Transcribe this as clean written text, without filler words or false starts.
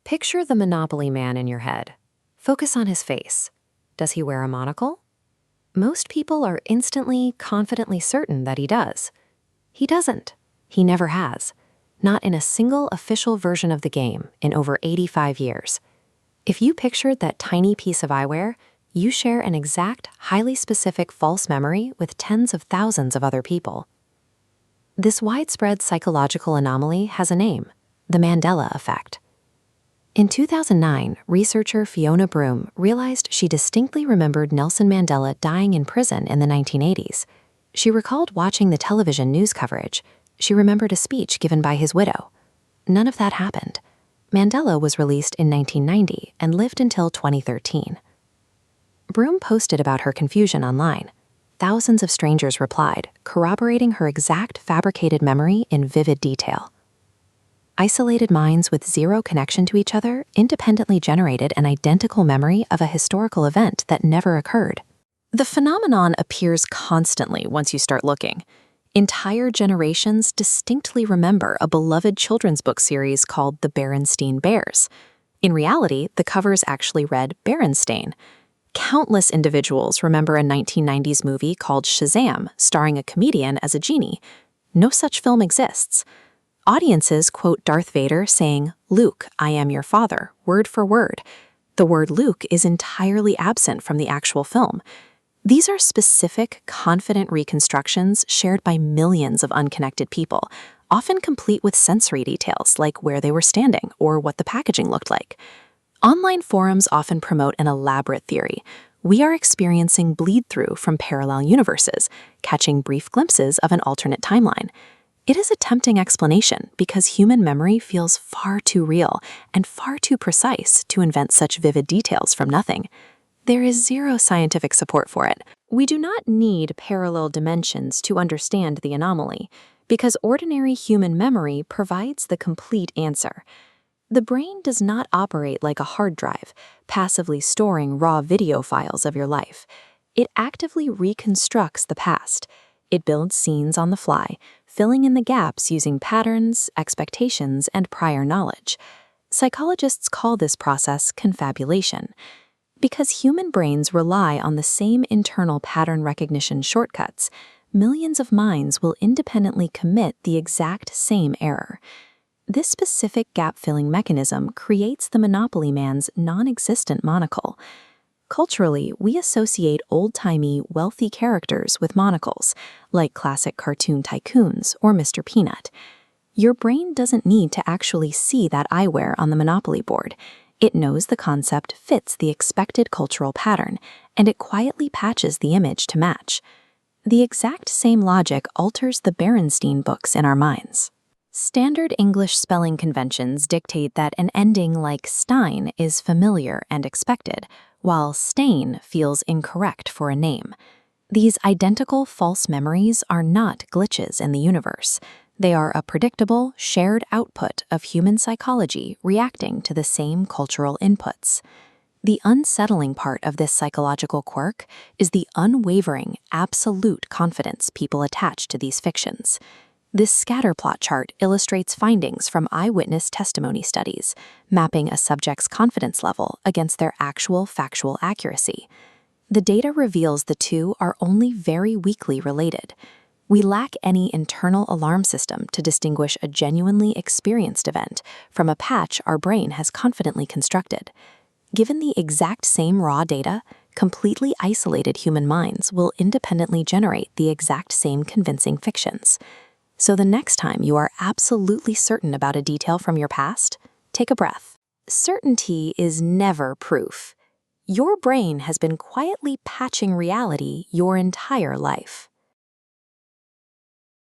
Picture the Monopoly man in your head. Focus on his face. Does he wear a monocle? Most people are instantly, confidently certain that he does. He doesn't. He never has. Not in a single official version of the game in over 85 years. If you pictured that tiny piece of eyewear, you share an exact, highly specific false memory with tens of thousands of other people. This widespread psychological anomaly has a name: the Mandela Effect. In 2009, researcher Fiona Broom realized she distinctly remembered Nelson Mandela dying in prison in the 1980s. She recalled watching the television news coverage. She remembered a speech given by his widow. None of that happened. Mandela was released in 1990 and lived until 2013. Broom posted about her confusion online. Thousands of strangers replied, corroborating her exact fabricated memory in vivid detail. Isolated minds with zero connection to each other independently generated an identical memory of a historical event that never occurred. The phenomenon appears constantly once you start looking. Entire generations distinctly remember a beloved children's book series called The Berenstein Bears. In reality, the covers actually read Berenstein. Countless individuals remember a 1990s movie called Shazam, starring a comedian as a genie. No such film exists. Audiences quote Darth Vader saying, "Luke, I am your father," word for word. The word Luke is entirely absent from the actual film. These are specific, confident reconstructions shared by millions of unconnected people, often complete with sensory details like where they were standing or what the packaging looked like. Online forums often promote an elaborate theory. We are experiencing bleed-through from parallel universes, catching brief glimpses of an alternate timeline. It is a tempting explanation because human memory feels far too real and far too precise to invent such vivid details from nothing. There is zero scientific support for it. We do not need parallel dimensions to understand the anomaly, because ordinary human memory provides the complete answer. The brain does not operate like a hard drive, passively storing raw video files of your life. It actively reconstructs the past. It builds scenes on the fly, filling in the gaps using patterns, expectations, and prior knowledge. Psychologists call this process confabulation. Because human brains rely on the same internal pattern recognition shortcuts, millions of minds will independently commit the exact same error. This specific gap-filling mechanism creates the Monopoly man's non-existent monocle. Culturally, we associate old-timey, wealthy characters with monocles, like classic cartoon tycoons or Mr. Peanut. Your brain doesn't need to actually see that eyewear on the Monopoly board. It knows the concept fits the expected cultural pattern, and it quietly patches the image to match. The exact same logic alters the Berenstein books in our minds. Standard English spelling conventions dictate that an ending like Stein is familiar and expected, while Stain feels incorrect for a name. These identical false memories are not glitches in the universe. They are a predictable, shared output of human psychology reacting to the same cultural inputs. The unsettling part of this psychological quirk is the unwavering, absolute confidence people attach to these fictions. This scatterplot chart illustrates findings from eyewitness testimony studies, mapping a subject's confidence level against their actual factual accuracy. The data reveals the two are only very weakly related. We lack any internal alarm system to distinguish a genuinely experienced event from a patch our brain has confidently constructed. Given the exact same raw data, completely isolated human minds will independently generate the exact same convincing fictions. So the next time you are absolutely certain about a detail from your past, take a breath. Certainty is never proof. Your brain has been quietly patching reality your entire life.